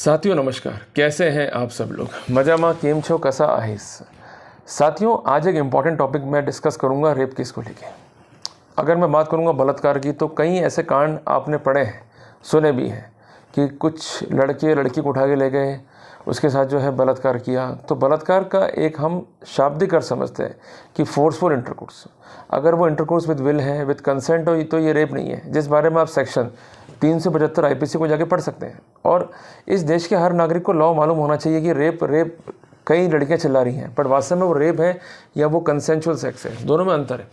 साथियों नमस्कार, कैसे हैं आप सब लोग? मजामा केम छो कसा आहिस। साथियों, आज एक इम्पॉर्टेंट टॉपिक मैं डिस्कस करूंगा रेप केस को लेके। अगर मैं बात करूंगा बलात्कार की, तो कई ऐसे कांड आपने पढ़े हैं, सुने भी हैं कि कुछ लड़के लड़की को उठा के ले गए, उसके साथ जो है बलात्कार किया। तो बलात्कार का एक हम शाब्दिक अर्थ समझते हैं कि फोर्सफुल इंटरकोर्स। अगर वो इंटरकोर्स विद विल है, विद कंसेंट हो, तो ये रेप नहीं है, जिस बारे में आप सेक्शन 375 आईपीसी को जाके पढ़ सकते हैं। और इस देश के हर नागरिक को लॉ मालूम होना चाहिए कि रेप कई लड़कियां चिल्ला रही हैं, पर वास्तव में वो रेप है या वो कंसेंचुअल सेक्स है, दोनों में अंतर है।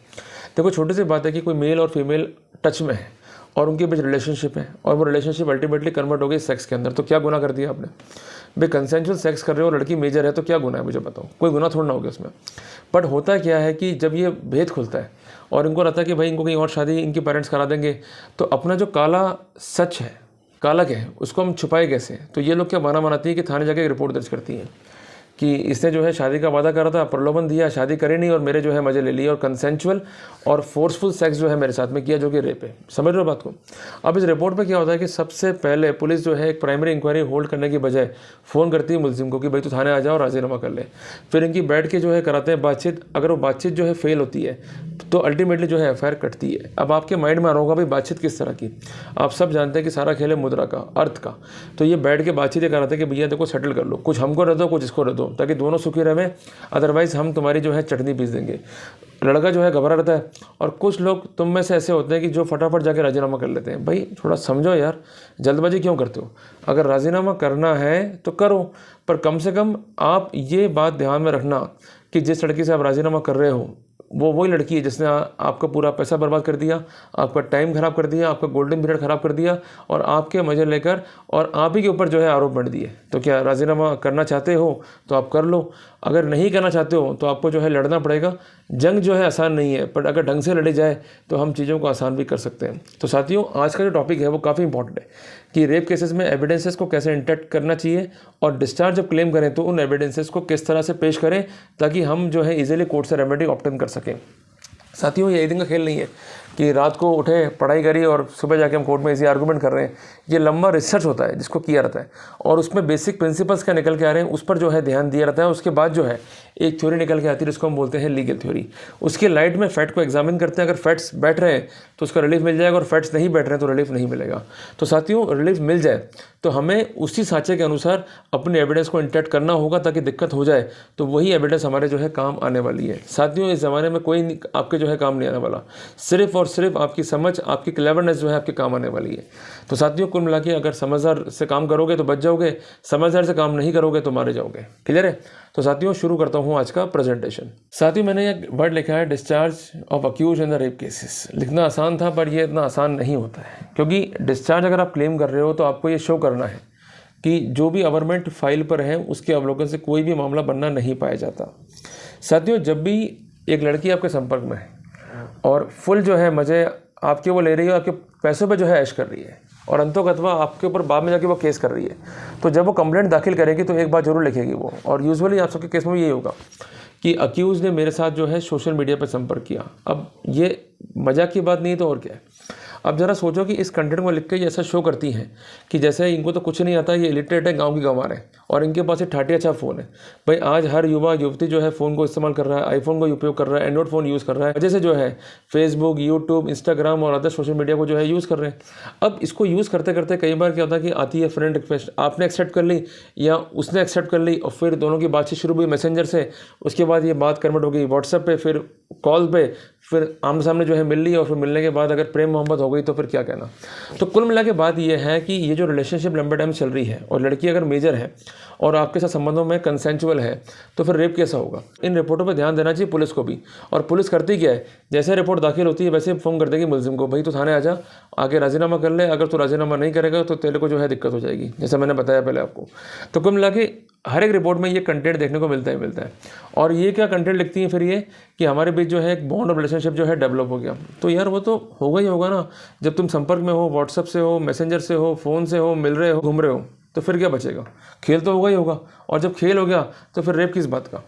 देखो, छोटी सी बात है कि कोई मेल और फीमेल टच में है और उनके बीच रिलेशनशिप है और वो रिलेशनशिप अल्टीमेटली कन्वर्ट हो गई सेक्स के अंदर, तो क्या गुनाह कर दिया आपने? भाई, कंसेंचुअल सेक्स कर रहे हो, लड़की मेजर है, तो क्या गुनाह है मुझे बताओ? कोई गुनाह थोड़ा ना हो गया उसमें। बट होता क्या है कि जब ये भेद खुलता है और इनको लगता है कि भाई इनको कहीं और शादी इनके पेरेंट्स करा देंगे, तो अपना जो काला सच है, काला क्या है, उसको हम छुपाए कैसे? तो ये लोग क्या बहाना बनाती है कि थाने जाके एक रिपोर्ट दर्ज करती हैं कि इसने जो है शादी का वादा करा था, प्रलोभन दिया, शादी करे नहीं और मेरे जो है मजे ले लिए और कंसेंचुअल और फोर्सफुल सेक्स जो है मेरे साथ में किया, जो कि रेप है। समझ रहे हो बात को? अब इस रिपोर्ट में क्या होता है कि सबसे पहले पुलिस जो है एक प्राइमरी इंक्वायरी होल्ड करने की बजाय फ़ोन करती है मुलजिम को कि भाई तू थाने आ जाओ, राजीनामा कर ले। फिर इनकी बैठ के जो है कराते हैं बातचीत। अगर वो बातचीत जो है फेल होती है तो अल्टीमेटली जो है एफआईआर कटती है। अब आपके माइंड में आ रहा होगा भाई बातचीत किस तरह की? आप सब जानते हैं कि सारा खेल है मुद्रा का, अर्थ का। तो ये बैठ के बातचीतें कराते हैं कि भैया देखो सेटल कर लो, कुछ हमको रह दो, कुछ इसको रह दो, ताकि दोनों सुखी रहे, अदरवाइज हम तुम्हारी जो है चटनी पीस देंगे। लड़का जो है घबरा रहता है और कुछ लोग तुम में से ऐसे होते हैं कि जो फटाफट जाके राजीनामा कर लेते हैं। भाई थोड़ा समझो यार, जल्दबाजी क्यों करते हो? अगर राजीनामा करना है तो करो, पर कम से कम आप ये बात ध्यान में रखना कि जिस लड़की से आप राजीनामा कर रहे हो वो वही लड़की है जिसने आपका पूरा पैसा बर्बाद कर दिया, आपका टाइम ख़राब कर दिया, आपका गोल्डन पीरियड ख़राब कर दिया और आपके मज़े लेकर और आप ही के ऊपर जो है आरोप बढ़ दिए। तो क्या राजीनामा करना चाहते हो तो आप कर लो, अगर नहीं करना चाहते हो तो आपको जो है लड़ना पड़ेगा। जंग जो है आसान नहीं है, पर अगर ढंग से लड़ी जाए तो हम चीज़ों को आसान भी कर सकते हैं। तो साथियों, आज का जो टॉपिक है वो काफ़ी इंपॉर्टेंट है कि रेप केसेस में एविडेंसेस को कैसे इंटैक्ट करना चाहिए और डिस्चार्ज जब क्लेम करें तो उन एविडेंसेस को किस तरह से पेश करें ताकि हम जो है इजीली कोर्ट से रेमेडी ऑब्टेन कर सकें। साथियों, ये एक दिन का खेल नहीं है कि रात को उठे, पढ़ाई करी और सुबह जाके हम कोर्ट में इसी आर्गूमेंट कर रहे हैं। ये लंबा रिसर्च होता है जिसको किया रहता है और उसमें बेसिक प्रिंसिपल्स क्या निकल के आ रहे हैं उस पर जो है ध्यान दिया रहता है। उसके बाद जो है एक थ्योरी निकल के आती है जिसको हम बोलते हैं लीगल थ्योरी। उसके लाइट में फैक्ट को एग्जामिन करते हैं। अगर फैक्ट्स बैठ रहे हैं तो उसका रिलीफ मिल जाएगा और फैक्ट्स नहीं बैठ रहे हैं तो रिलीफ नहीं मिलेगा। तो साथियों, रिलीफ मिल जाए तो हमें उसी सांचे के अनुसार अपने एविडेंस को इंटैक्ट करना होगा ताकि दिक्कत हो जाए तो वही एविडेंस हमारे जो है काम आने वाली है। साथियों, इस ज़माने में कोई आपके जो है काम नहीं आने वाला, सिर्फ और सिर्फ आपकी समझ, आपकी क्लेवरनेस जो है आपके काम आने वाली है। तो साथियों, कुल मिला के अगर समझदार से काम करोगे तो बच जाओगे, समझदार से काम नहीं करोगे तो मारे जाओगे। क्लियर है? तो साथियों, शुरू करता हूँ आज का प्रेजेंटेशन। साथियों, मैंने एक वर्ड लिखा है discharge of accused in the rape cases. लिखना आसान था पर यह इतना आसान नहीं होता है, क्योंकि डिस्चार्ज अगर आप क्लेम कर रहे हो तो आपको ये शो करना है कि जो भी अवरमेंट फाइल पर है उसके अवलोकन से कोई भी मामला बनना नहीं पाया जाता। साथियों, जब भी एक लड़की आपके संपर्क में है और फुल जो है मज़े आपके वो ले रही है, आपके पैसों पे जो है ऐश कर रही है और अंतोगत्वा आपके ऊपर बाद में जाके वो केस कर रही है, तो जब वो कंप्लेंट दाखिल करेगी तो एक बात जरूर लिखेगी वो, और यूजुअली आप सबके केस में यही होगा कि अक्यूज़ ने मेरे साथ जो है सोशल मीडिया पर संपर्क किया। अब ये मजाक की बात नहीं तो और क्या है? अब ज़रा सोचो कि इस कंटेंट को लिख के ये ऐसा शो करती हैं कि जैसे इनको तो कुछ नहीं आता, ये इलिटरेट है, गांव की गंवार है और इनके पास एक ठाटी अच्छा फ़ोन है। भाई आज हर युवा युवती जो है फ़ोन को इस्तेमाल कर रहा है, आईफोन को उपयोग कर रहा है, एंड्रॉइड फ़ोन यूज़ कर रहा है, वजह से जो है फेसबुक, यूट्यूब, इंस्टाग्राम और अदर सोशल मीडिया को जो है यूज़ कर रहे हैं। अब इसको यूज़ करते करते कई बार क्या होता है कि आती है फ्रेंड रिक्वेस्ट, आपने एक्सेप्ट कर ली या उसने एक्सेप्ट कर ली और फिर दोनों की बातचीत शुरू हुई मैसेंजर से, उसके बाद ये बात कन्वर्ट हो गई व्हाट्सएप पे, फिर कॉल पे, फिर आमने सामने जो है मिल ली और फिर मिलने के बाद अगर प्रेम मोहब्बत हो गई तो फिर क्या कहना। तो कुल मिला के बात यह है कि ये जो रिलेशनशिप लंबे टाइम चल रही है और लड़की अगर मेजर है और आपके साथ संबंधों में कंसेंचुअल है तो फिर रेप कैसा होगा? इन रिपोर्टों पर ध्यान देना चाहिए पुलिस को भी। और पुलिस करती क्या है, जैसे रिपोर्ट दाखिल होती है वैसे फ़ोन कर देगी मुलजिम को, भाई तो थाने आ जा, आगे राजीनामा कर ले, अगर तो राजीनामा नहीं करेगा तो तेरे को जो है दिक्कत हो जाएगी, जैसा मैंने बताया पहले आपको। तो कुल मिला के हर एक रिपोर्ट में ये कंटेंट देखने को मिलता है। और ये क्या कंटेंट लिखती है फिर ये कि हमारे बीच जो है एक बॉन्ड ऑफ रिलेशनशिप जो है डेवलप हो गया। तो यार वो तो होगा ही होगा ना, जब तुम संपर्क में हो, व्हाट्सएप से हो, मैसेंजर से हो, फ़ोन से हो, मिल रहे हो, घूम रहे हो, तो फिर क्या बचेगा? खेल तो होगा ही होगा, और जब खेल हो गया तो फिर रेप किस बात का?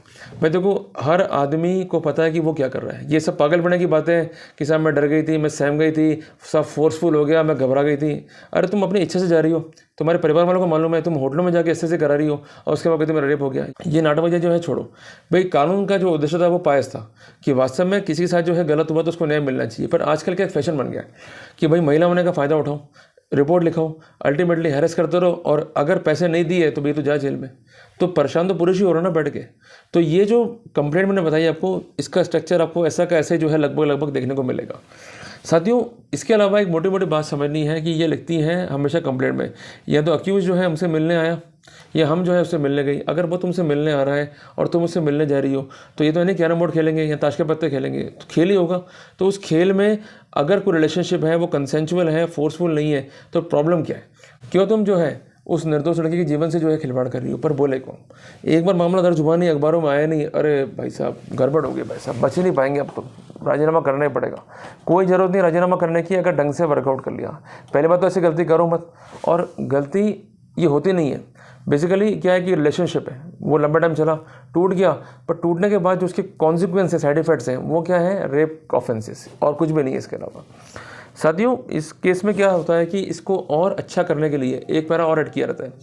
मैं देखो, हर आदमी को पता है कि वो क्या कर रहा है। ये सब पागलपने की बातें हैं कि साहब मैं डर गई थी, मैं सहम गई थी, सब फोर्सफुल हो गया, मैं घबरा गई थी। अरे तुम अपनी इच्छा से जा रही हो, तुम्हारे परिवार वालों को मालूम है, तुम होटलों में जाके ऐसे करा रही हो और उसके बाद कहते मेरा रेप हो गया। ये नाटकबाजी जो है छोड़ो भाई। कानून का जो उद्देश्य था वो पायस था कि वास्तव में किसी के साथ जो है गलत हुआ तो उसको न्याय मिलना चाहिए। पर आजकल का एक फैशन बन गया कि भाई महिला होने का फ़ायदा उठाओ, रिपोर्ट लिखाओ, अल्टीमेटली हैरेस करते रहो, और अगर पैसे नहीं दिए तो भाई तो जा जेल में। तो परेशान तो पुरुष ही हो रहा ना बैठ के। तो ये जो कंप्लेंट मैंने बताई आपको, इसका स्ट्रक्चर आपको ऐसा का ऐसे जो है लगभग देखने को मिलेगा। साथियों, इसके अलावा एक मोटी मोटी बात समझनी है कि ये लिखती हैं हमेशा कंप्लेंट में, या तो अक्यूज जो है हमसे मिलने आया या हम जो है उससे मिलने गई। अगर वो तुमसे मिलने आ रहा है और तुम उससे मिलने जा रही हो तो ये तो नहीं कैरम बोर्ड खेलेंगे या ताश के पत्ते खेलेंगे, तो खेल ही होगा। तो उस खेल में अगर कोई रिलेशनशिप है वो कंसेंचुअल है, फोर्सफुल नहीं है, तो प्रॉब्लम क्या है? क्यों तुम जो है उस निर्दोष लड़की के जीवन से जो है खिलवाड़ कर रही हो? पर बोले कौन? एक बार मामला दर्ज हुआ नहीं, अखबारों में आया नहीं, अरे भाई साहब गड़बड़ हो गई भाई साहब, बच ही नहीं पाएंगे, अब तो राजीनामा करना ही पड़ेगा। कोई ज़रूरत नहीं राजीनामा करने की अगर ढंग से वर्कआउट कर लिया। पहले बात तो ऐसी गलती करो मत, और गलती ये होती नहीं है। बेसिकली क्या है कि रिलेशनशिप है वो लंबा टाइम चला, टूट गया, पर टूटने के बाद जो उसके कॉन्सिक्वेंस है, साइड इफेक्ट्स हैं, वो क्या है? रेप ऑफेंसेस, और कुछ भी नहीं है इसके अलावा। साथियों, इस केस में क्या होता है कि इसको और अच्छा करने के लिए एक पैरा और ऐड किया रहता है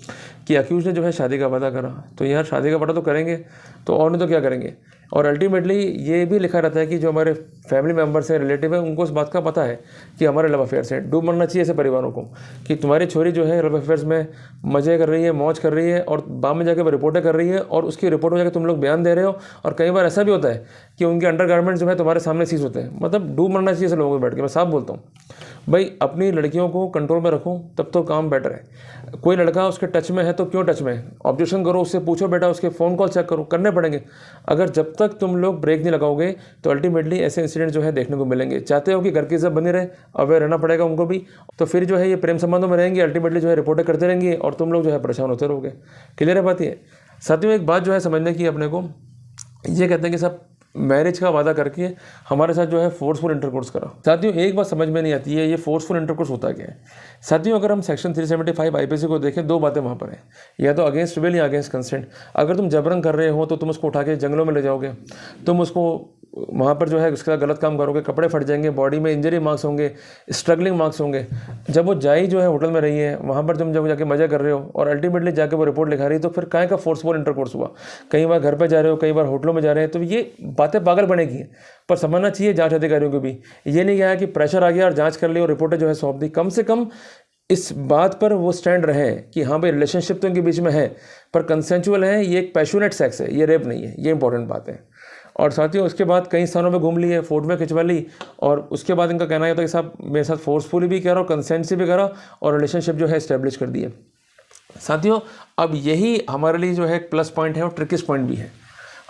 कि अक्यूज ने जो है शादी का वादा करा, तो यार शादी का वादा तो करेंगे, तो और नहीं तो क्या करेंगे। और अल्टीमेटली ये भी लिखा रहता है कि जो हमारे फैमिली मेम्बर्स हैं, रिलेटिव हैं, उनको इस बात का पता है कि हमारे लव अफेयर्स हैं। डूब मरना चाहिए ऐसे परिवारों को कि तुम्हारी छोरी जो है लव अफेयर्स में मज़े कर रही है, मौज कर रही है, और बाद में जाकर वो रिपोर्टें कर रही है, और उसकी रिपोर्ट में जाकर तुम लोग बयान दे रहे हो। और कई बार ऐसा भी होता है कि उनके अंडरगारमेंट्स जो है तुम्हारे सामने सीज होते हैं। मतलब डूब मरना चाहिए ऐसे लोगों को बैठ के। मैं साफ बोलता हूँ भाई, अपनी लड़कियों को कंट्रोल में रखो, तब तो काम बेटर है। कोई लड़का उसके टच में है तो क्यों टच में है, ऑब्जेक्शन करो, उससे पूछो, बेटा उसके फ़ोन कॉल चेक करो, करने पड़ेंगे। अगर जब तक तुम लोग ब्रेक नहीं लगाओगे तो अल्टीमेटली ऐसे इंसिडेंट जो है देखने को मिलेंगे। चाहते हो कि घर की इज्जत बनी रहे, अवेयर रहना पड़ेगा उनको भी। तो फिर जो है ये प्रेम संबंधों में रहेंगे, अल्टीमेटली जो है रिपोर्टें करते रहेंगे और तुम लोग जो है परेशान होते रहोगे। क्लियर है बात? ये साथियों एक बात जो है समझने की अपने को, ये कहते हैं कि सब मैरिज का वादा करके हमारे साथ जो है फोर्सफुल इंटरकोर्स करा। साथियों एक बात समझ में नहीं आती है, ये फोर्सफुल इंटरकोर्स होता क्या है? साथियों अगर हम सेक्शन 375 आईपीसी को देखें, दो बातें वहाँ पर हैं, या तो अगेंस्ट विल या अगेंस्ट कंसेंट। अगर तुम जबरन कर रहे हो तो तुम उसको उठा के जंगलों में ले जाओगे, तुम उसको वहाँ पर जो है उसका गलत काम करोगे, कपड़े फट जाएंगे, बॉडी में इंजरी मार्क्स होंगे, स्ट्रगलिंग मार्क्स होंगे। जब वो जाई जो है होटल में रही है, वहाँ पर तुम जब जाके मज़े कर रहे हो और अल्टीमेटली जाके वो रिपोर्ट लिखा रही है, तो फिर काहे का फोर्सफुल इंटरकोर्स हुआ? कई बार घर पे जा रहे हो, कई बार होटलों में जा रहे हैं। तो ये बातें पागल बनेगी, पर समझना चाहिए जांच अधिकारियों को भी। ये नहीं गया कि प्रेशर आ गया और जांच कर ली और रिपोर्टें जो है सौंप दी। कम से कम इस बात पर वो स्टैंड रहे कि हाँ भाई रिलेशनशिप तो इनके बीच में है, पर कंसेंचुअल है, ये एक पैशनेट सेक्स है, ये रेप नहीं है। ये इंपॉर्टेंट बात है। और साथियों उसके बाद कई स्थानों पे घूम लिए, फोटो में खिंचवा ली, और उसके बाद इनका कहना यह था कि साहब मेरे साथ फोर्सफुली भी करा और कंसेंट से भी करा और रिलेशनशिप जो है इस्टेब्लिश कर दिए। साथियों अब यही हमारे लिए जो है एक प्लस पॉइंट है और ट्रिकिस्ट पॉइंट भी है।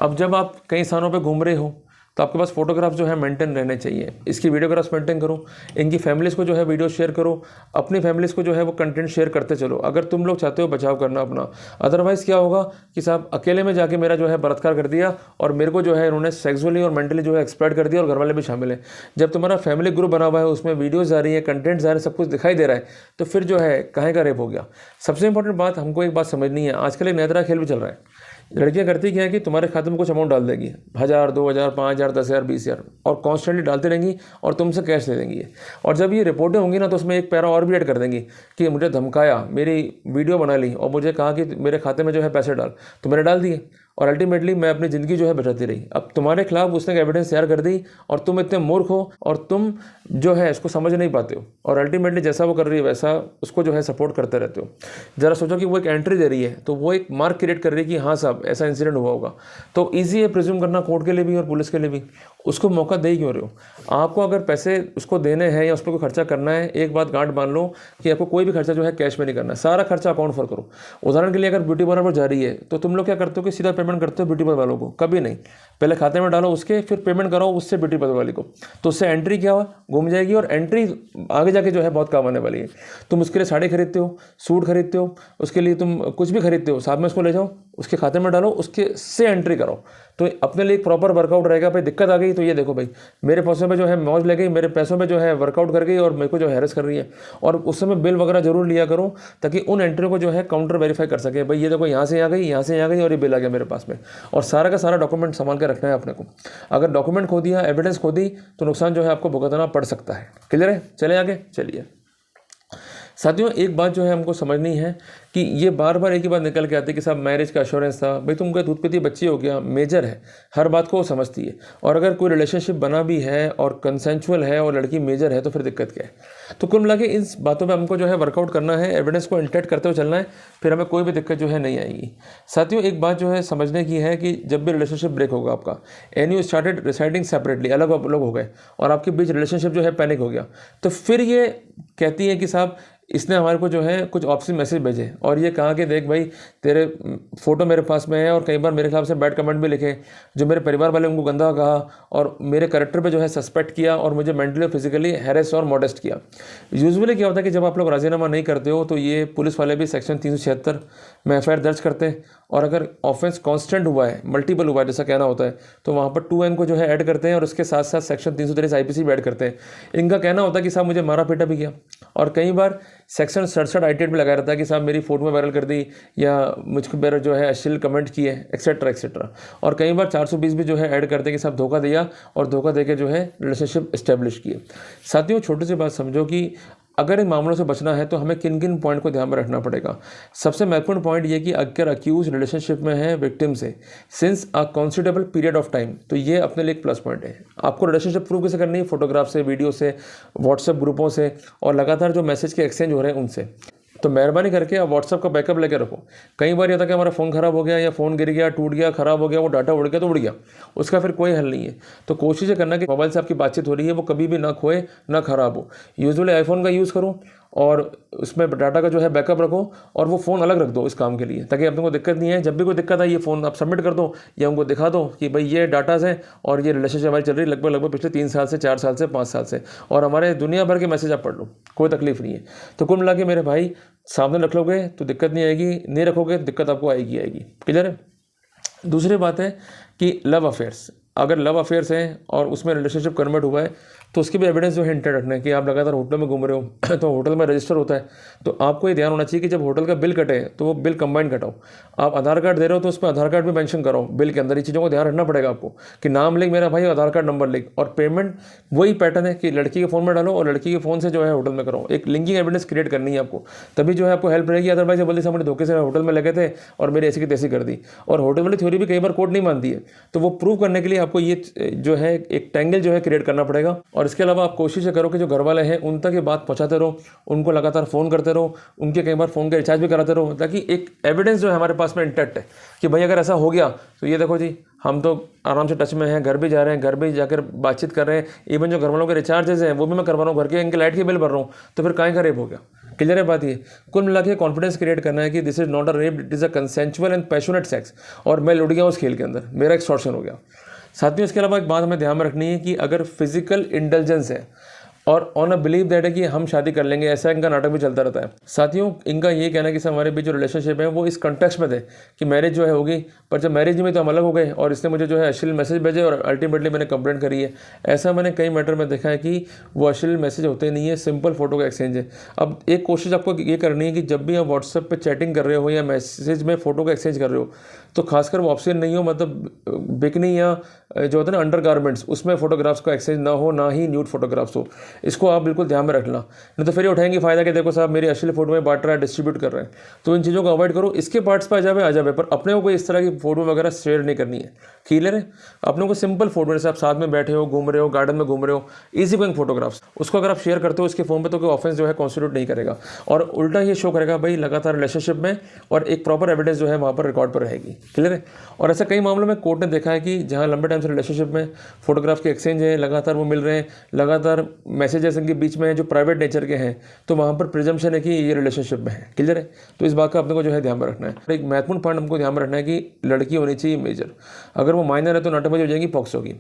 अब जब आप कई स्थानों पे घूम रहे हो तो आपके पास फोटोग्राफ जो है मेंटेन रहने चाहिए। इसकी वीडियोग्राफ्स मेंटेन करो, इनकी फैमिलीज़ को जो है वीडियो शेयर करो, अपनी फैमिलीज़ को जो है वो कंटेंट शेयर करते चलो, अगर तुम लोग चाहते हो बचाव करना अपना। अदरवाइज़ क्या होगा कि साहब अकेले में जाके मेरा जो है बलात्कार कर दिया और मेरे को जो है इन्होंने सेक्सुअली और मेंटली जो है एक्सप्लॉइट कर दिया और घर वाले भी शामिल हैं। जब तुम्हारा फैमिली ग्रुप बना हुआ है, उसमें वीडियोज़ आ रही है, कंटेंट्स आ रहे हैं, सब कुछ दिखाई दे रहा है, तो फिर जो है काहे का रेप हो गया। सबसे इंपॉर्टेंट बात हमको एक बात समझनी है, आजकल एक नया तरह खेल भी चल रहा है। लड़कियां करती क्या है कि तुम्हारे खाते में कुछ अमाउंट डाल देगी, 1000, 2000, 5000, 10,000, 20,000, और कॉन्स्टेंटली डालती रहेंगी और तुमसे कैश ले देंगी। और जब ये रिपोर्टें होंगी ना तो उसमें एक पैरा और भी ऐड कर देंगी कि मुझे धमकाया, मेरी वीडियो बना ली और मुझे कहा कि मेरे खाते में जो है पैसे डाल, तो मैंने डाल दिए और अल्टीमेटली मैं अपनी ज़िंदगी जो है बचाती रही। अब तुम्हारे खिलाफ उसने एविडेंस तैयार कर दी और तुम इतने मूर्ख हो और तुम जो है इसको समझ नहीं पाते हो और अल्टीमेटली जैसा वो कर रही है वैसा उसको जो है सपोर्ट करते रहते हो। ज़रा सोचो कि वो एक एंट्री दे रही है तो वो एक मार्क क्रिएट कर रही है कि हाँ साहब ऐसा इंसिडेंट हुआ होगा, तो ईजी है प्रिज्यूम करना कोर्ट के लिए भी और पुलिस के लिए भी। उसको मौका दे क्यों रहे हो? आपको अगर पैसे उसको देने हैं या उस पर कोई खर्चा करना है, एक बात गांठ बांध लो कि आपको कोई भी खर्चा जो है कैश में नहीं करना, सारा खर्चा अकाउंट फॉर करो। उदाहरण के लिए अगर ब्यूटी पार्लर पर जा रही है तो तुम लोग क्या करते हो कि सीधा पेमेंट करते हो ब्यूटी पार्लर वालों को? कभी नहीं। पहले खाते में डालो उसके, फिर पेमेंट कराओ उससे ब्यूटी पार्लर वाली को, तो उससे एंट्री क्या हुआ, घूम जाएगी, और एंट्री आगे जाके जो है बहुत काम आने वाली है। तुम उसके लिए साड़ी खरीदते हो, सूट खरीदते हो, उसके लिए तुम कुछ भी खरीदते हो, साथ में उसको ले जाओ, उसके खाते में डालो, उसके से एंट्री करो, तो अपने लिए एक प्रॉपर वर्कआउट रहेगा। भाई दिक्कत आ गई तो ये देखो भाई मेरे पैसों पे जो है मौज ले गई, मेरे पैसों पे जो है वर्कआउट कर गई और मेरे को जो हैरेस कर रही है। और उस समय बिल वगैरह जरूर लिया करो ताकि उन एंट्री को जो है काउंटर वेरीफाई कर सके, भाई ये देखो यहाँ से आ गई, यहाँ से आ गई और ये बिल आ गया मेरे पास में। और सारा का सारा डॉक्यूमेंट संभाल के रखना है अपने को। अगर डॉक्यूमेंट खो दिया, एविडेंस खो दी, तो नुकसान जो है आपको भुगतना पड़ सकता है। क्लियर है? चले आगे चलिए साथियों, एक बात जो है हमको समझनी है कि ये बार बार एक ही बात निकल के आती है कि साहब मैरिज का एश्योरेंस था। भाई तुमका दूध पीती बच्ची हो गया, मेजर है, हर बात को वो समझती है। और अगर कोई रिलेशनशिप बना भी है और कंसेंचुअल है और लड़की मेजर है तो फिर दिक्कत क्या है। तो कुल मिला के इन बातों पे हमको जो है वर्कआउट करना है, एविडेंस को इंटैक्ट करते हुए चलना है, फिर हमें कोई भी दिक्कत जो है नहीं आएगी। साथियों एक बात जो है समझने की है कि जब भी रिलेशनशिप ब्रेक होगा आपका, and you started residing separately, अलग अलग हो गए और आपके बीच रिलेशनशिप जो है पैनिक हो गया, तो फिर ये कहती है कि साहब इसने हमारे को जो है कुछ ऑप्शन मैसेज भेजे और ये कहा कि देख भाई तेरे फोटो मेरे पास में है, और कई बार मेरे खिलाफ से बैड कमेंट भी लिखे, जो मेरे परिवार वाले उनको गंदा कहा और मेरे कैरेक्टर पे जो है सस्पेक्ट किया और मुझे मेंटली और फिजिकली हैरेस और मॉडेस्ट किया। यूजुअली क्या होता है कि जब आप लोग राजीनामा नहीं करते हो तो ये पुलिस वाले भी सेक्शन 376 में एफआईआर दर्ज करते हैं, और अगर ऑफेंस कांस्टेंट हुआ है, मल्टीपल हुआ है जैसा कहना होता है, तो वहाँ पर 2N को जो है ऐड करते हैं और उसके साथ साथ सेक्शन 323 IPC भी ऐड करते हैं। इनका कहना होता है कि साहब मुझे मारा पीटा भी किया, और कई बार सेक्शन 67 ITAT भी लगाया रहता है कि साहब मेरी फोटो में वायरल कर दी या मुझको मेरा जो है अश्लील कमेंट किए एक्सेट्रा एक्सेट्रा। और कई बार 420 भी जो है ऐड करते हैं कि साहब धोखा दिया और धोखा देके जो है रिलेशनशिप इस्टेब्लिश किए। साथियों छोटी सी बात समझो कि अगर इन मामलों से बचना है तो हमें किन किन पॉइंट को ध्यान में रखना पड़ेगा। सबसे महत्वपूर्ण पॉइंट ये कि अगर अक्यूज रिलेशनशिप में है विक्टिम से since a considerable period of time, तो ये अपने लिए एक प्लस पॉइंट है। आपको रिलेशनशिप प्रूव कैसे करनी है? फोटोग्राफ से, वीडियो से, व्हाट्सएप ग्रुपों से और लगातार जो मैसेज के एक्सचेंज हो रहे हैं उनसे। तो मेहरबानी करके आप व्हाट्सएप का बैकअप लेके रखो। कई बार ये था कि हमारा फ़ोन ख़राब हो गया या फ़ोन गिर गया, टूट गया, ख़राब हो गया, वो डाटा उड़ गया तो उड़ गया, उसका फिर कोई हल नहीं है। तो कोशिश करना कि मोबाइल से आपकी बातचीत हो रही है वो कभी भी ना खोए ना ख़राब हो। यूजुअली आईफोन का यूज़ करो और उसमें डाटा का जो है बैकअप रखो और वो फ़ोन अलग रख दो इस काम के लिए, ताकि अपने को दिक्कत नहीं है। जब भी कोई दिक्कत आई ये फ़ोन आप सबमिट कर दो या उनको दिखा दो कि भाई ये डाटाज हैं और ये रिलेशनशिप हमारी चल रही है लगभग पिछले 3 साल से, 4 साल से, 5 साल से, और हमारे दुनिया भर के मैसेज आप पढ़ लो, कोई तकलीफ नहीं है। तो कुल मिला के मेरे भाई सावधान रख लोगे तो दिक्कत नहीं आएगी, नहीं रखोगे तो दिक्कत आपको आएगी। क्लियर है? दूसरी बात है कि लव अफेयर्स, अगर लव अफेयर्स हैं और उसमें रिलेशनशिप कन्वर्ट हुआ है तो उसकी भी एविडेंस जो है इंटर रखना है कि आप लगातार होटल में घूम रहे हो तो होटल में रजिस्टर होता है, तो आपको ये ध्यान होना चाहिए कि जब होटल का बिल कटे तो वो बिल कंबाइन कटाओ। आप आधार कार्ड दे रहे हो तो उसमें आधार कार्ड भी मेंशन करो बिल के अंदर। ये चीज़ों को ध्यान रखना पड़ेगा आपको कि नाम लिख मेरा भाई, आधार कार्ड नंबर लिख, और पेमेंट वही पैटर्न है कि लड़की के फ़ोन में डालो और लड़की के फ़ोन से जो है होटल में करो। एक लिंकिंग एविडेंस क्रिएट करनी है आपको, तभी जो है आपको हेल्प रहेगी। अदरवाइज बोली सामने धोखे से होटल में लगे थे और मेरी ऐसी की तैसी कर दी, और होटल वाली थ्योरी भी कई बार कोर्ट नहीं मानती है। तो वो प्रूव करने के लिए आपको ये जो है एक टैंगल जो है क्रिएट करना पड़ेगा। और इसके अलावा आप कोशिश करो कि जो घर वाले हैं उन तक ये बात पहुंचाते रहो, उनको लगातार फ़ोन करते रहो, उनके कई बार फ़ोन का रिचार्ज भी कराते रहो, ताकि एक एविडेंस जो है हमारे पास में इंटैक्ट है कि भाई अगर ऐसा हो गया तो ये देखो जी हम तो आराम से टच में हैं, घर भी जा रहे हैं, घर भी जाकर बातचीत कर रहे हैं, इवन जो घर वालों के रिचार्जेज हैं वो भी मैं करवा रहा हूँ, घर के इनके लाइट के बिल भर रहा हूँ, तो फिर काहे का रेप हो गया। क्लियर है बात? ये कुल मिला के कॉन्फिडेंस क्रिएट करना है कि this is not a rape, it is a consensual and passionate sex, और मैं लुट गया उस खेल के अंदर, मेरा एक्सटॉर्शन हो गया। साथियों इसके अलावा एक बात हमें ध्यान में रखनी है कि अगर फिजिकल इंटेलिजेंस है और ऑन अ बिलीव दैट है कि हम शादी कर लेंगे, ऐसा इनका नाटक भी चलता रहता है। साथियों इनका ये कहना है कि हमारे बीच जो रिलेशनशिप है वो इस कंटेक्स्ट में थे कि मैरिज जो है होगी, पर जब मैरिज में तो हम अलग हो गए और इसने मुझे जो है अश्लील मैसेज भेजे और अल्टीमेटली मैंने कंप्लेंट करी है। ऐसा मैंने कई मैटर में देखा है कि वो अश्लील मैसेज होते नहीं है, सिंपल फोटो का एक्सचेंज है। अब एक कोशिश आपको ये करनी है कि जब भी आप व्हाट्सएप पर चैटिंग कर रहे हो या मैसेज में फ़ोटो का एक्सचेंज कर रहे हो तो खासकर वो ऑप्शन नहीं हो, मतलब बिकनी या जो होता है ना अंडर गारमेंट्स, उसमें फोटोग्राफ्स का एक्सचेंज ना हो, ना ही न्यूड फोटोग्राफ्स हो। इसको आप बिल्कुल ध्यान में रखना, नहीं तो फिर ये उठाएंगे फ़ायदा कि देखो साहब मेरी अश्लील फोटो में बांट रहा है, डिस्ट्रीब्यूट कर रहे हैं। तो इन चीज़ों को अवॉइड करो। इसके पार्ट्स पर आ जावे, पर अपने को कोई इस तरह की फोटो वगैरह शेयर नहीं करनी है। क्लियर है? अपने को सिंपल फोटो, जैसे आप साथ में बैठे हो, घूम रहे हो, गार्डन में घूम रहे हो, इजी गोइंग फोटोग्राफ्स, उसको अगर आप शेयर करते हो इसके फ़ोन पे तो कोई ऑफेंस जो है कॉन्स्टिट्यूट नहीं करेगा, और उल्टा ये शो करेगा भाई लगातार रिलेशनशिप में, और एक प्रॉपर एविडेंस जो है वहाँ पर रिकॉर्ड पर रहेगी। क्लियर है? और ऐसा कई मामलों में कोर्ट ने देखा है कि जहाँ लंबे टाइम से रिलेशनशिप में फोटोग्राफ के एक्सचेंज है, लगातार वो मिल रहे हैं, लगातार मैसेजेस इनके बीच में हैं जो प्राइवेट नेचर के हैं, तो वहाँ पर प्रिजम्पशन है कि ये रिलेशनशिप में है। क्लियर है? तो इस बात का अपने को जो है ध्यान में रखना है। एक महत्वपूर्ण पॉइंट हमको ध्यान में रखना है कि लड़की होनी चाहिए मेजर। अगर वो माइनर है तो नाटकबाजी हो जाएगी, पॉक्सो की।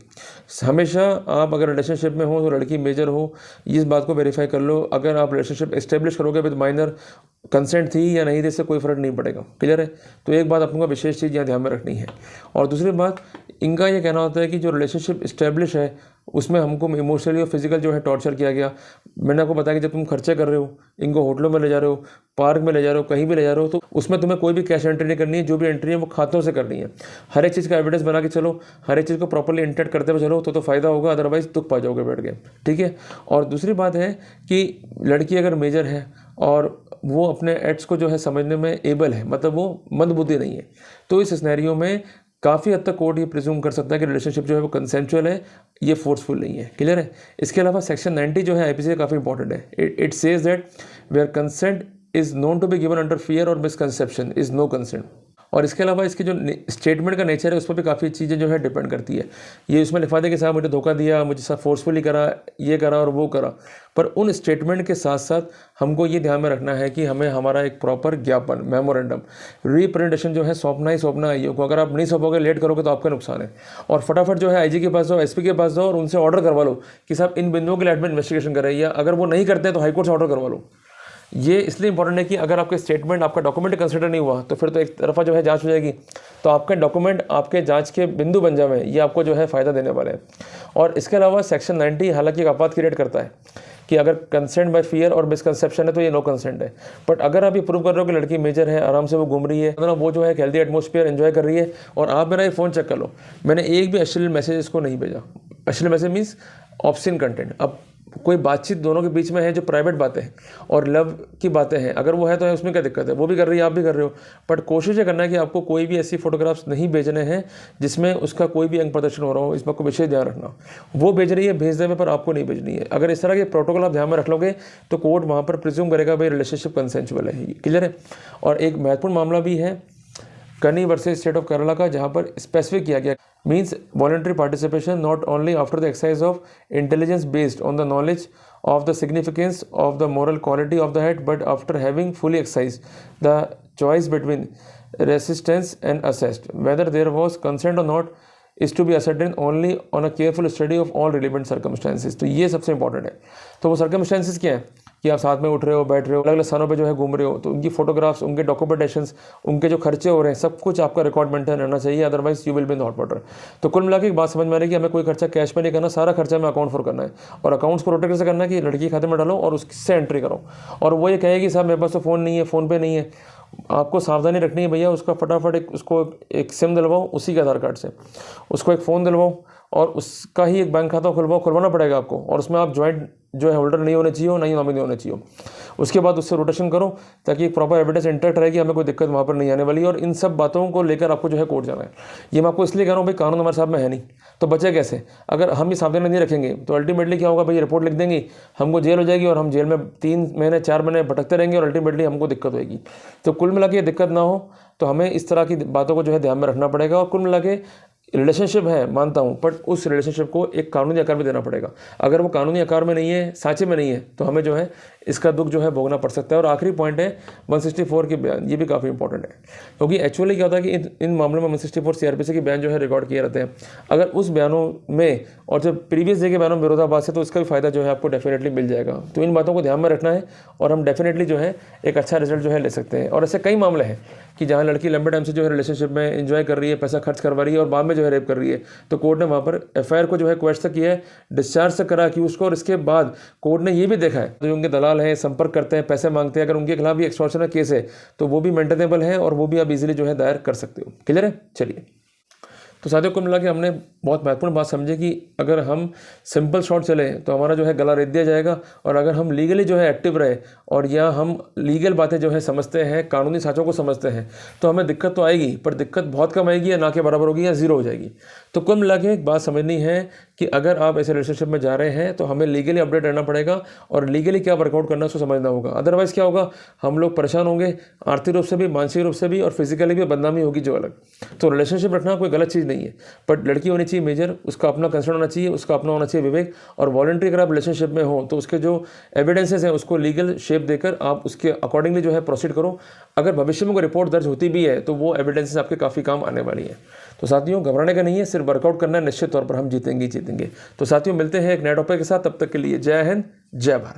हमेशा आप अगर रिलेशनशिप में हो तो लड़की मेजर हो, इस बात को वेरीफाई कर लो। अगर आप रिलेशनशिप एस्टेब्लिश करोगे विद माइनर, कंसेंट थी या नहीं थी, इससे कोई फ़र्क नहीं पड़ेगा। क्लियर है? तो एक बात अपने को विशेष चीज़ यहाँ ध्यान में रखनी है। और दूसरी बात, इनका ये कहना होता है कि जो रिलेशनशिप इस्टेब्लिश है उसमें हमको इमोशनली और फिजिकल जो है टॉर्चर किया गया। मैंने आपको बताया कि जब तुम खर्चे कर रहे हो, इनको होटलों में ले जा रहे हो, पार्क में ले जा रहे हो, कहीं भी ले जा रहे हो, तो उसमें तुम्हें कोई भी कैश एंट्री नहीं करनी है। जो भी एंट्री है वो खातों से करनी है। हर एक चीज़ का एविडेंस बना के चलो, हर एक चीज़ को प्रॉपर्ली इंटेंट करते हुए चलो, तो फ़ायदा होगा, अदरवाइज दुख पा जाओगे बैठ के। ठीक है? और दूसरी बात है कि लड़की अगर मेजर है और वो अपने एक्ट्स को जो है समझने में एबल है, मतलब वो मंदबुद्धि नहीं है, तो इस सिनेरियो में काफ़ी हद तक कोर्ट ये प्रिज्यूम कर सकता है कि रिलेशनशिप जो है वो कंसेंचुअल है, ये फोर्सफुल नहीं है। क्लियर है? इसके अलावा सेक्शन 90 जो है आईपीसी काफ़ी इंपॉर्टेंट है। It says that where consent is known to be given under fear और मिसकंसेप्शन इज नो कंसेंट। और इसके अलावा इसकी जो स्टेटमेंट का नेचर है उस पर भी काफ़ी चीज़ें जो है डिपेंड करती है। ये उसमें लिखा था कि साहब मुझे धोखा दिया, मुझे साथ फोर्सफुली करा, ये करा और वो करा, पर उन स्टेटमेंट के साथ साथ हमको ये ध्यान में रखना है कि हमें हमारा एक प्रॉपर ज्ञापन, मेमोरेंडम, रिप्रेजेंटेशन जो है सौंपना ही सौंपना है। को अगर आप नहीं सौंपोगे, लेट करोगे तो आपका नुकसान है। और फटाफट जो है आईजी के पास जाओ, एसपी के पास जाओ और उनसे ऑर्डर करवा लो कि साहब इन बिंदुओं के लाइट में इन्वेस्टिगेशन करें, या अगर वो नहीं करते हैं तो हाईकोर्ट से ऑर्डर करवा लो। ये इसलिए इंपॉर्टेंट है कि अगर आपके स्टेटमेंट, आपका डॉक्यूमेंट कंसिडर नहीं हुआ तो फिर तो एक तरफा जो है जांच हो जाएगी, तो आपके डॉक्यूमेंट आपके जांच के बिंदु बन जावे, ये आपको जो है फ़ायदा देने वाले हैं। और इसके अलावा सेक्शन 90 हालांकि एक आपात क्रिएट करता है कि अगर कंसेंट बाय फियर और मिसकंसेप्शन है तो ये नो कंसेंट है। बट अगर आप ये प्रूव कर रहे हो कि लड़की मेजर है, आराम से वो घूम रही है, मतलब वो जो है हेल्दी एटमॉस्फेयर एंजॉय कर रही है, और आप मेरा ये फ़ोन चेक कर लो, मैंने एक भी अश्लील मैसेज इसको नहीं भेजा। अश्लील मैसेज मीन्स ऑब्सिन कंटेंट। अब कोई बातचीत दोनों के बीच में है जो प्राइवेट बातें हैं और लव की बातें हैं, अगर वो है तो उसमें क्या दिक्कत है? वो भी कर रही है, आप भी कर रहे हो। बट कोशिश ये करना है कि आपको कोई भी ऐसी फोटोग्राफ्स नहीं भेजने हैं जिसमें उसका कोई भी अंग प्रदर्शन हो रहा हो। इस बात को विशेष ध्यान रखना। वो भेज रही है, भेज देने पर आपको नहीं भेजनी है। अगर इस तरह के प्रोटोकॉल आप ध्यान में रख लोगे तो कोर्ट वहाँ पर प्रिज्यूम करेगा भाई रिलेशनशिप कंसेंचुअल है। क्लियर है? और एक महत्वपूर्ण मामला भी है कनी वर्सेस स्टेट ऑफ केरला का, जहाँ पर स्पेसिफिक किया गया means voluntary participation not only after the exercise of intelligence based on the knowledge of the significance of the moral quality of the head, but after having fully exercised the choice between resistance and assessed whether there was consent or not is to be ascertained only on a careful study of all relevant circumstances। तो ये सबसे important है। तो वो circumstances क्या है कि आप साथ में उठ रहे हो, बैठ रहे हो, अलग अलग स्थानों पे जो है घूम रहे हो, तो उनकी फोटोग्राफ्स, उनके डॉक्यूमेंटेशंस, उनके जो खर्चे हो रहे हैं, सब कुछ आपका रिकॉर्ड मेंटेन रहना चाहिए, otherwise you will be in hot water. तो कुल मिला के एक बात समझ में आ रही है कि हमें कोई खर्चा कैश में नहीं करना, सारा खर्चा में अकाउंट फॉर करना है। और अकाउंट्स को रोटेट कैसे करना है कि लड़की के खाते में डालो और उससे एंट्री करो। और वो ये कहेगी साहब मेरे पास तो फ़ोन नहीं है, फ़ोन पे नहीं है, आपको सावधानी रखनी है भैया। उसका फटाफट उसको एक सिम दिलवाओ उसी के आधार कार्ड से, उसको एक फ़ोन दिलवाओ और उसका ही एक बैंक खाता खुलवाना पड़ेगा आपको। और उसमें आप ज्वाइंट जो है होल्डर नहीं होने चाहिए, नहीं नॉमिनी होने चाहिए। उसके बाद उससे रोटेशन करो ताकि एक प्रॉपर एविडेंस इंटैक्ट रहेगी, हमें कोई दिक्कत वहाँ पर नहीं आने वाली है। और इन सब बातों को लेकर आपको जो है कोर्ट जाना है। ये मैं आपको इसलिए कह रहा हूँ भाई कानून हमारे साथ में है नहीं, तो बचे कैसे? अगर हम ये सावधानी नहीं रखेंगे तो अल्टीमेटली क्या होगा भाई, रिपोर्ट लिख देंगी, हमको जेल हो जाएगी और हम जेल में 3 महीने 4 महीने भटकते रहेंगे और अल्टीमेटली हमको दिक्कत होगी। तो कुल मिला के दिक्कत ना हो तो हमें इस तरह की बातों को जो है ध्यान में रखना पड़ेगा। और कुल मिला के रिलेशनशिप है मानता हूँ, बट उस रिलेशनशिप को एक कानूनी आकार में देना पड़ेगा। अगर वो कानूनी आकार में नहीं है, सांचे में नहीं है, तो हमें जो है इसका दुख जो है भोगना पड़ सकता है। और आखिरी पॉइंट है 164 के बयान, ये भी काफ़ी इंपॉर्टेंट है क्योंकि एक्चुअली क्या होता है कि इन मामलों में 164 सीआरपीसी के बयान जो है रिकॉर्ड किए रहते हैं। अगर उस बयानों में और जब प्रीवियस डे के बयानों में विरोधाभास है तो इसका भी फायदा जो है आपको डेफिनेटली मिल जाएगा। तो इन बातों को ध्यान में रखना है और हम डेफिनेटली जो है एक अच्छा रिजल्ट जो है ले सकते हैं। और ऐसे कई मामले हैं कि जहाँ लड़की लंबे टाइम से जो है रिलेशनशिप में एंजॉय कर रही है, पैसा खर्च करवा रही है और बाद में जो है रेप कर रही है, तो कोर्ट ने वहाँ पर एफआईआर को जो है क्वेश्चन तक किया है, डिस्चार्ज तक करा कि उसको। और इसके बाद कोर्ट ने ये भी देखा है जो उनके दलाल हैं, संपर्क करते हैं, पैसे मांगते हैं, अगर उनके खिलाफ भी एक्सटॉर्शन का केस है तो वो भी मेंटेनेबल है और वो भी आप इजीली जो है दायर कर सकते हो। क्लियर है? चलिए, तो साथियों को मिला के हमने बहुत महत्वपूर्ण बात समझे कि अगर हम सिंपल शॉट चले तो हमारा जो है गला रेत दिया जाएगा। और अगर हम लीगली जो है एक्टिव रहे और या हम लीगल बातें जो है समझते हैं, कानूनी साँचों को समझते हैं, तो हमें दिक्कत तो आएगी, पर दिक्कत बहुत कम आएगी या ना के बराबर होगी या ज़ीरो हो जाएगी। तो कुल मिला के एक बात समझनी है कि अगर आप ऐसे रिलेशनशिप में जा रहे हैं तो हमें लीगली अपडेट रहना पड़ेगा और लीगली क्या वर्कआउट करना उसको समझना होगा। अदरवाइज़ क्या होगा, हम लोग परेशान होंगे, आर्थिक रूप से भी, मानसिक रूप से भी और फिजिकली भी बदनामी होगी जो अलग। तो रिलेशनशिप रखना कोई गलत चीज़ नहीं है, बट लड़की होनी चाहिए मेजर, उसका अपना कंसर्न होना चाहिए, उसका अपना होना चाहिए विवेक, और वॉलंटरी अगर आप रिलेशनशिप में हो तो उसके जो एविडेंसेस हैं उसको लीगल शेप देकर आप उसके अकॉर्डिंगली जो है प्रोसीड करो। अगर भविष्य में कोई रिपोर्ट दर्ज होती भी है तो वो एविडेंसेस आपके काफ़ी काम आने वाली है। तो साथियों, घबराने का नहीं है, सिर्फ वर्कआउट करना है, निश्चित तौर पर हम जीतेंगे ही जीतेंगे। तो साथियों, मिलते हैं एक नए टॉपिक के साथ, तब तक के लिए जय हिंद, जय भारत।